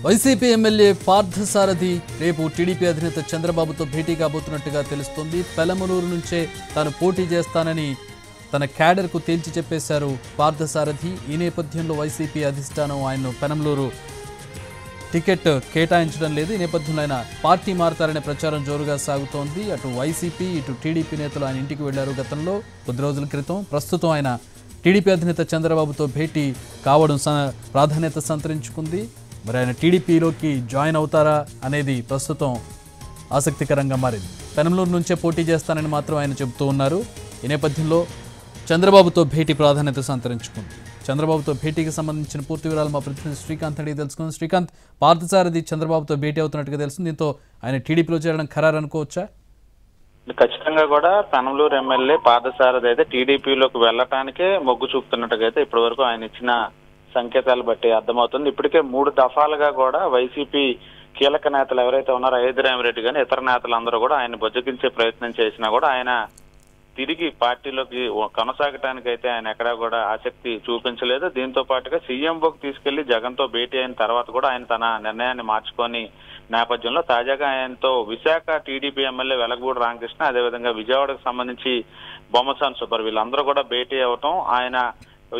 YCP MLA Parthasarathi రేపు TDP అధినేత చంద్రబాబుతో భేటీ కాబోతున్నట్టుగా తెలుస్తోంది. పెలమలూరు నుంచే తాను పోటీ చేస్తానని తన క్యాడర్కు తేల్చి చెప్పేశారు పార్థసారథి. ఈ నేపథ్యంలో వైసీపీ అధిష్టానం ఆయన్ను పెనమలూరు టికెట్ కేటాయించడం లేదు. ఈ నేపథ్యంలో ఆయన పార్టీ మారతారనే ప్రచారం జోరుగా సాగుతోంది. అటు వైసీపీ ఇటు టీడీపీ నేతలు ఆయన ఇంటికి వెళ్లారు గతంలో కొద్ది రోజుల క్రితం. ప్రస్తుతం ఆయన టీడీపీ అధినేత చంద్రబాబుతో భేటీ కావడం ప్రాధాన్యత సంతరించుకుంది. మరి ఆయన టీడీపీలోకి జాయిన్ అవుతారా అనేది ప్రస్తుతం ఆసక్తికరంగా మారింది. పెనమలూరు నుంచే పోటీ చేస్తానని మాత్రం ఆయన చెబుతూ ఉన్నారు. ఈ నేపథ్యంలో చంద్రబాబుతో భేటీ ప్రాధాన్యత సంతరించుకుంది. చంద్రబాబుతో భేటీకి సంబంధించిన పూర్తి వివరాలు మా ప్రతినిధి శ్రీకాంత్ అడిగి తెలుసుకుందాం. శ్రీకాంత్, పార్థసారథి చంద్రబాబుతో భేటీ అవుతున్నట్టుగా తెలుస్తుంది. దీంతో ఆయన టీడీపీలో చేరడం ఖరారు అనుకోవచ్చా? ఖచ్చితంగా కూడా పెనమలూరు ఎమ్మెల్యే పార్థసారథి అయితే టీడీపీలోకి వెళ్లటానికే మొగ్గు చూపుతున్నట్టుగా అయితే ఇప్పటి వరకు ఆయన ఇచ్చిన సంకేతాలు బట్టి అర్థమవుతుంది. ఇప్పటికే 3 దఫాలుగా కూడా వైసీపీ కీలక నేతలు ఎవరైతే ఉన్నారో అయోధ్యరామిరెడ్డి కానీ ఇతర నేతలందరూ కూడా ఆయన బుజ్జగించే ప్రయత్నం చేసినా కూడా ఆయన తిరిగి పార్టీలోకి కొనసాగటానికి అయితే ఆయన ఎక్కడా కూడా ఆసక్తి చూపించలేదు. దీంతో పాటుగా సీఎంఓకి తీసుకెళ్లి జగన్తో భేటీ అయిన తర్వాత కూడా ఆయన తన నిర్ణయాన్ని మార్చుకొని నేపథ్యంలో తాజాగా ఆయనతో విశాఖ టీడీపీ ఎమ్మెల్యే వెలగపూడి రామకృష్ణ, అదేవిధంగా విజయవాడకు సంబంధించి బొమ్మసాని సుబ్బర్ వీళ్ళందరూ కూడా భేటీ అవటం, ఆయన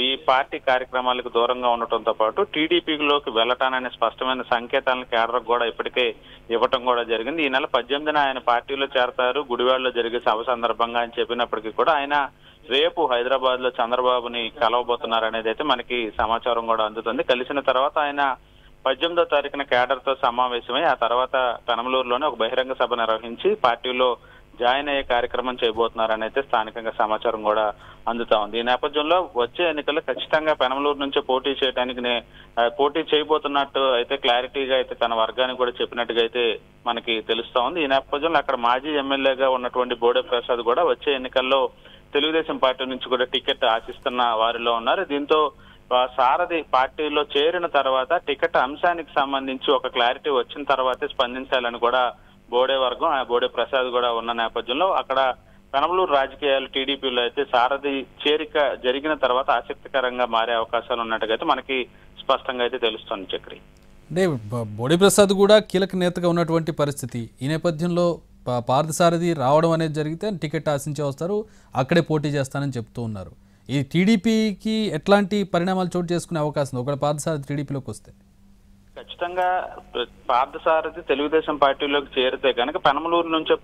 ఈ పార్టీ కార్యక్రమాలకు దూరంగా ఉండటంతో పాటు టీడీపీలోకి వెళ్లటాననే స్పష్టమైన సంకేతాలను కేడర్కు కూడా ఇప్పటికే ఇవ్వటం కూడా జరిగింది. ఈ నెల 18న ఆయన పార్టీలో చేరతారు, గుడివాడలో జరిగే సభ సందర్భంగా అని చెప్పినప్పటికీ కూడా ఆయన రేపు హైదరాబాద్ లో చంద్రబాబుని కలవబోతున్నారు అనేది అయితే మనకి సమాచారం కూడా అందుతుంది. కలిసిన తర్వాత ఆయన 18వ తారీఖున కేడర్ తో సమావేశమై ఆ తర్వాత పెనమలూరులోనే ఒక బహిరంగ సభ నిర్వహించి పార్టీలో జాయిన్ అయ్యే కార్యక్రమం చేయబోతున్నారని అయితే స్థానికంగా సమాచారం కూడా అందుతా ఉంది. ఈ నేపథ్యంలో వచ్చే ఎన్నికల్లో ఖచ్చితంగా పెనమలూరు నుంచే పోటీ చేయడానికి పోటీ చేయబోతున్నట్టు అయితే క్లారిటీగా అయితే తన వర్గానికి కూడా చెప్పినట్టుగా అయితే మనకి తెలుస్తా ఉంది. ఈ నేపథ్యంలో అక్కడ మాజీ ఎమ్మెల్యేగా ఉన్నటువంటి బోడే ప్రసాద్ కూడా వచ్చే ఎన్నికల్లో తెలుగుదేశం పార్టీ నుంచి కూడా టికెట్ ఆశిస్తున్న వారిలో ఉన్నారు. దీంతో సారథి పార్టీలో చేరిన తర్వాత టికెట్ అంశానికి సంబంధించి ఒక క్లారిటీ వచ్చిన తర్వాతే స్పందించాలని కూడా బోడే వర్గం, బోడే ప్రసాద్ కూడా ఉన్న నేపథ్యంలో అక్కడ పెనమలూరు రాజకీయాలు టీడీపీలో అయితే సారథి చేరిక జరిగిన తర్వాత ఆసక్తికరంగా మారే అవకాశాలు ఉన్నట్టుగా అయితే మనకి స్పష్టంగా అయితే తెలుస్తుంది. చక్రి, అంటే బోడే ప్రసాద్ కూడా కీలక నేతగా ఉన్నటువంటి పరిస్థితి. ఈ నేపథ్యంలో పార్థసారథి రావడం అనేది జరిగితే టికెట్ ఆశించే వస్తారు, అక్కడే పోటీ చేస్తానని చెప్తూ ఉన్నారు. ఈ టీడీపీకి ఎట్లాంటి పరిణామాలు చోటు చేసుకునే అవకాశం ఉంది ఒకవేళ పార్థసారథి టీడీపీలోకి వస్తే? ఖచ్చితంగా పార్థసారథి తెలుగుదేశం పార్టీలోకి చేరితే కనుక పెనమలూరు నుంచే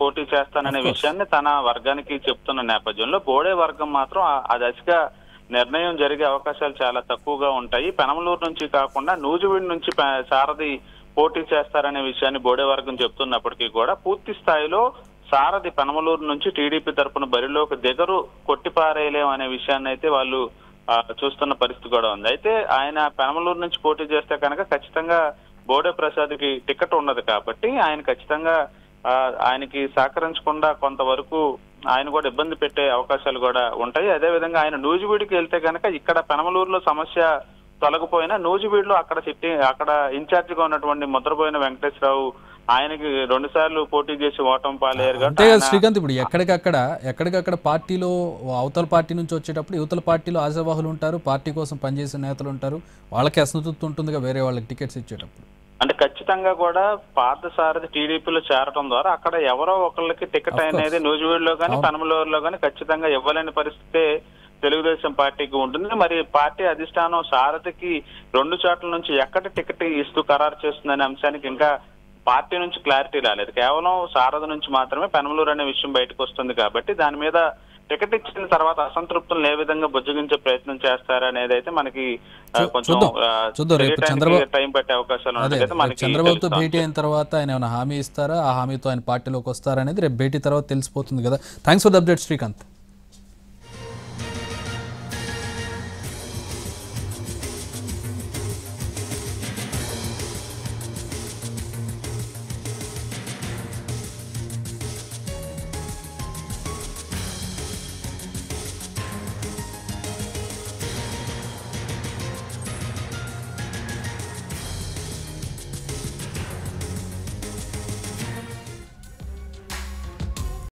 పోటీ చేస్తాననే విషయాన్ని తన వర్గానికి చెప్తున్న నేపథ్యంలో బోడే వర్గం మాత్రం ఆ దశగా నిర్ణయం జరిగే అవకాశాలు చాలా తక్కువగా ఉంటాయి. పెనమలూరు నుంచి కాకుండా నూజివీడు నుంచి సారథి పోటీ చేస్తారనే విషయాన్ని బోడే వర్గం చెప్తున్నప్పటికీ కూడా పూర్తి స్థాయిలో సారథి పెనమలూరు నుంచి టీడీపీ తరఫున బరిలోకి దిగరు, కొట్టిపారేయలేం అనే విషయాన్ని అయితే వాళ్ళు చూస్తున్న పరిస్థితి కూడా ఉంది. అయితే ఆయన పెనమలూరు నుంచి పోటీ చేస్తే కనుక ఖచ్చితంగా బోడే ప్రసాద్ కి టికెట్ ఉండదు కాబట్టి ఆయన ఖచ్చితంగా ఆయనకి సహకరించకుండా కొంతవరకు ఆయన కూడా ఇబ్బంది పెట్టే అవకాశాలు కూడా ఉంటాయి. అదేవిధంగా ఆయన నూజివీడుకి వెళ్తే కనుక ఇక్కడ పెనమలూరులో సమస్య తొలగిపోయినా నూజివీడులో అక్కడ ఇన్ఛార్జ్ గా ఉన్నటువంటి ముద్రపోయిన వెంకటేశ్వరరావు ఆయనకి 2 సార్లు పోటీ చేసి ఓటమి పాలయ్యారు. అంటే శ్రీకాంత్, ఇప్పుడు ఎక్కడికక్కడ పార్టీలో అవతల పార్టీ నుంచి వచ్చేటప్పుడు యువతల పార్టీలో ఆశావాహులు ఉంటారు, పార్టీ కోసం పనిచేసే నేతలు ఉంటారు, వాళ్ళకి అసంతృప్తి ఉంటుందిగా వేరే వాళ్ళకి టికెట్స్ ఇచ్చేటప్పుడు. అంటే ఖచ్చితంగా కూడా పార్థసారథి టీడీపీలో చేరడం ద్వారా అక్కడ ఎవరో ఒకళ్ళకి టికెట్ అనేది నూజివీడులో కానీ పెనమలూరులో కానీ ఖచ్చితంగా ఇవ్వలేని పరిస్థితి తెలుగుదేశం పార్టీకి ఉంటుంది. మరి పార్టీ అధిష్టానం సారథికి 2 చోట్ల నుంచి ఎక్కడ టికెట్ ఇస్తూ ఖరారు చేస్తుందనే అంశానికి ఇంకా పార్టీ నుంచి క్లారిటీ రాలేదు. కేవలం సారథి నుంచి మాత్రమే పెనమలూరు అనే విషయం బయటకు వస్తుంది కాబట్టి దాని మీద టికెట్ ఇచ్చిన తర్వాత అసంతృప్తులను ఏ విధంగా బుజ్జగించే ప్రయత్నం చేస్తారనేది అయితే మనకి కొంచెం టైం పట్టే అవకాశాలు ఉన్నాయి. చంద్రబాబుతో భేటీ అయిన తర్వాత ఆయన ఏమైనా హామీ ఇస్తారా, ఆ హామీతో ఆయన పార్టీలోకి వస్తారనేది రేపు భేటీ తర్వాత తెలిసిపోతుంది కదా. Thanks for the update Srikanth.